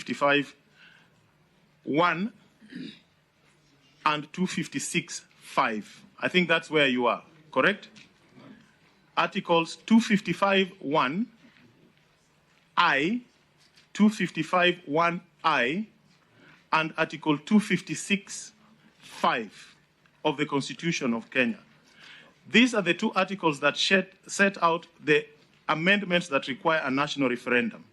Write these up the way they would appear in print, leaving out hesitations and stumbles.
255(1) and 256(5). I think that's where you are, correct? Articles 255(1)(I), 255(1)(I), and Article 256(5) of the Constitution of Kenya. These are the two articles that set out the amendments that require a national referendum.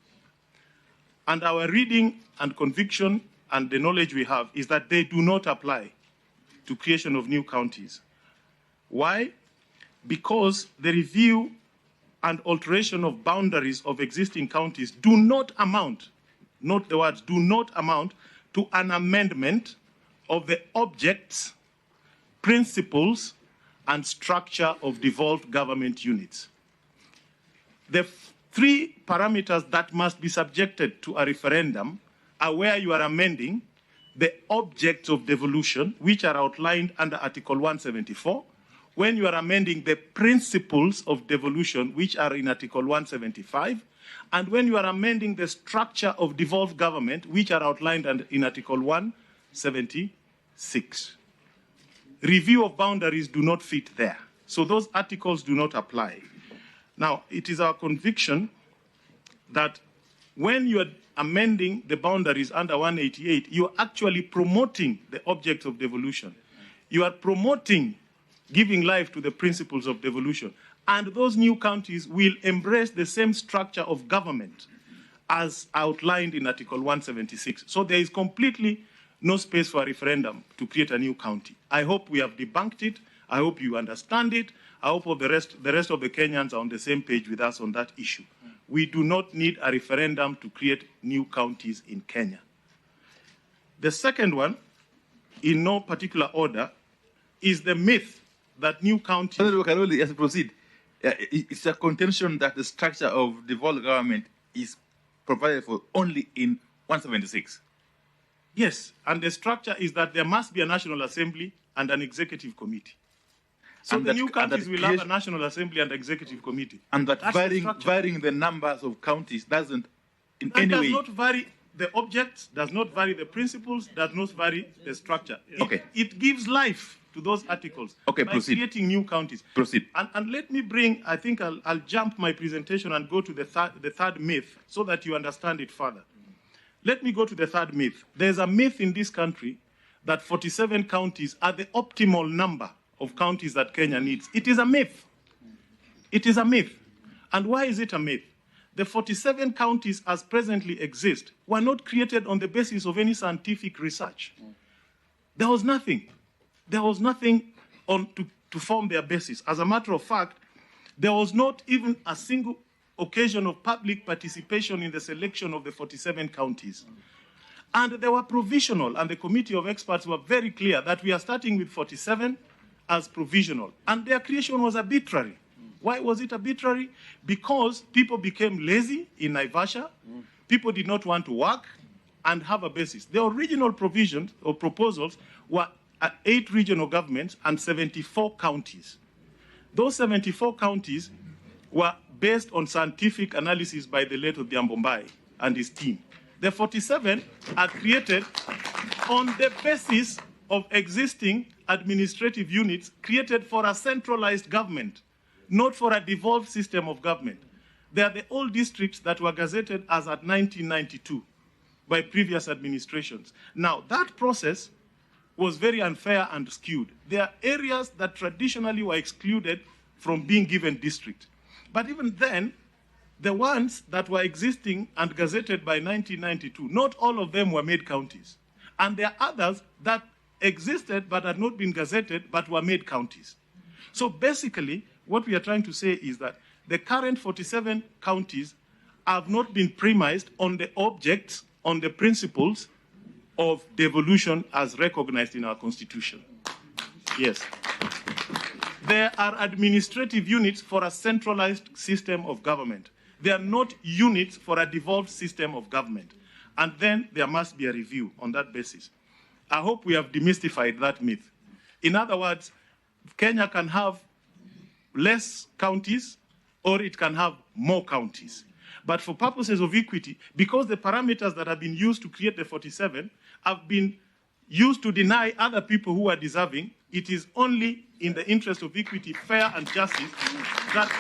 And our reading and conviction and the knowledge we have is that they do not apply to creation of new counties. Why? Because the review and alteration of boundaries of existing counties do not amount, note the words, do not amount to an amendment of the objects, principles, and structure of devolved government units. The three parameters that must be subjected to a referendum are where you are amending the objects of devolution, which are outlined under Article 174, when you are amending the principles of devolution, which are in Article 175, and when you are amending the structure of devolved government, which are outlined in Article 176. Review of boundaries do not fit there. So those articles do not apply. Now, it is our conviction that when you are amending the boundaries under 188, you are actually promoting the objects of devolution. You are promoting giving life to the principles of devolution. And those new counties will embrace the same structure of government as outlined in Article 176. So there is completely no space for a referendum to create a new county. I hope we have debunked it. I hope you understand it. I hope the rest of the Kenyans are on the same page with us on that issue. We do not need a referendum to create new counties in Kenya. The second one, in no particular order, is the myth that new counties... Caroli, as we proceed, it's a contention that the structure of devolved government is provided for only in 176. Yes, and the structure is that there must be a National Assembly and an Executive Committee. So and the new counties will have a National Assembly and Executive Committee. And that varying the numbers of counties doesn't in any way... does not vary the objects, does not vary the principles, does not vary the structure. Okay. It gives life to those articles by creating new counties. Proceed. And let me bring, I think I'll jump my presentation and go to the third myth so that you understand it further. Let me go to the third myth. There's a myth in this country that 47 counties are the optimal number of counties that Kenya needs. It is a myth. It is a myth. And why is it a myth? The 47 counties as presently exist were not created on the basis of any scientific research. There was nothing. There was nothing to form their basis. As a matter of fact, there was not even a single occasion of public participation in the selection of the 47 counties. And they were provisional, and the committee of experts were very clear that we are starting with 47 as provisional. And their creation was arbitrary. Why was it arbitrary? Because people became lazy in Naivasha. People did not want to work and have a basis. The original provisions or proposals were 8 regional governments and 74 counties. Those 74 counties were based on scientific analysis by the late Odhiambo Mbai and his team. The 47 are created on the basis of existing administrative units created for a centralized government, not for a devolved system of government. They are the old districts that were gazetted as at 1992 by previous administrations. Now, that process was very unfair and skewed. There are areas that traditionally were excluded from being given district. But even then, the ones that were existing and gazetted by 1992, not all of them were made counties. And there are others that existed but had not been gazetted but were made counties. So basically, what we are trying to say is that the current 47 counties have not been premised on the objects, on the principles of devolution as recognized in our Constitution. Yes. There are administrative units for a centralized system of government. They are not units for a devolved system of government. And then there must be a review on that basis. I hope we have demystified that myth. In other words, Kenya can have less counties or it can have more counties. But for purposes of equity, because the parameters that have been used to create the 47 have been used to deny other people who are deserving, it is only in the interest of equity, fair and justice that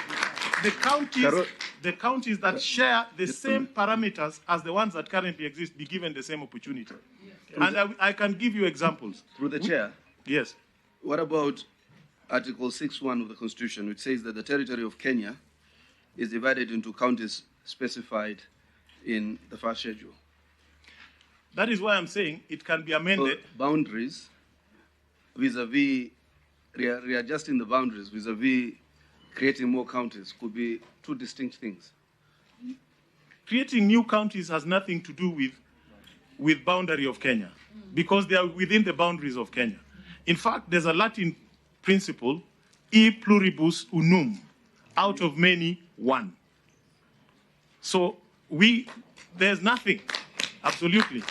the counties that share the same parameters as the ones that currently exist be given the same opportunity. And I can give you examples. Through the chair. Yes. What about Article 6.1 of the Constitution, which says that the territory of Kenya is divided into counties specified in the first schedule? That is why I'm saying it can be amended. So boundaries vis-a-vis, readjusting the boundaries vis-a-vis creating more counties could be two distinct things. Creating new counties has nothing to do with boundary of Kenya, because they are within the boundaries of Kenya. In fact, there's a Latin principle, e pluribus unum, out of many, one. So there's nothing, absolutely,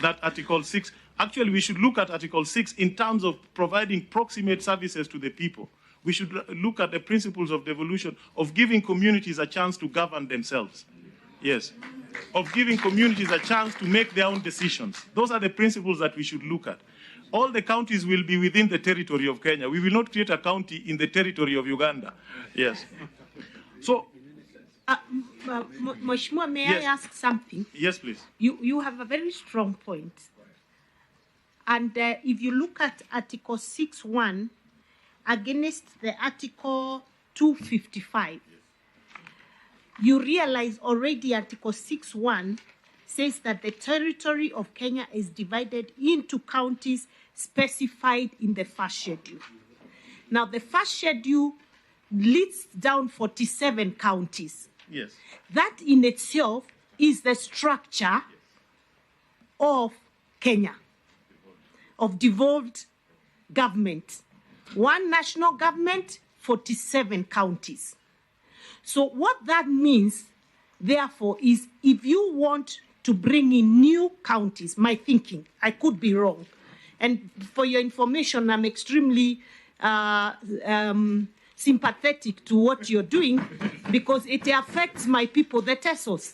that Article 6, actually we should look at Article 6 in terms of providing proximate services to the people. We should look at the principles of devolution, of giving communities a chance to govern themselves. Yes. Of giving communities a chance to make their own decisions. Those are the principles that we should look at. All the counties will be within the territory of Kenya. We will not create a county in the territory of Uganda. Yes. So, Mheshimiwa, may I ask something? Yes, please. You have a very strong point. And if you look at Article 6.1 against the Article 255, you realize already Article 6.1 says that the territory of Kenya is divided into counties specified in the first schedule. Now, the first schedule lists down 47 counties. Yes. That in itself is the structure of Kenya, of devolved government. One national government, 47 counties. So what that means, therefore, is if you want to bring in new counties, my thinking, I could be wrong. And for your information, I'm extremely sympathetic to what you're doing because it affects my people, the Tesos.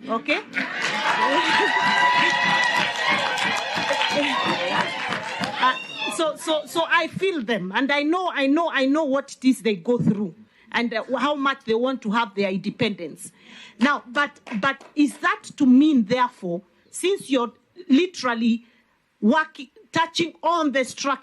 Okay? So I feel them, and I know what it is they go through, and how much they want to have their independence. Now, but is that to mean, therefore, since you're literally touching on the structure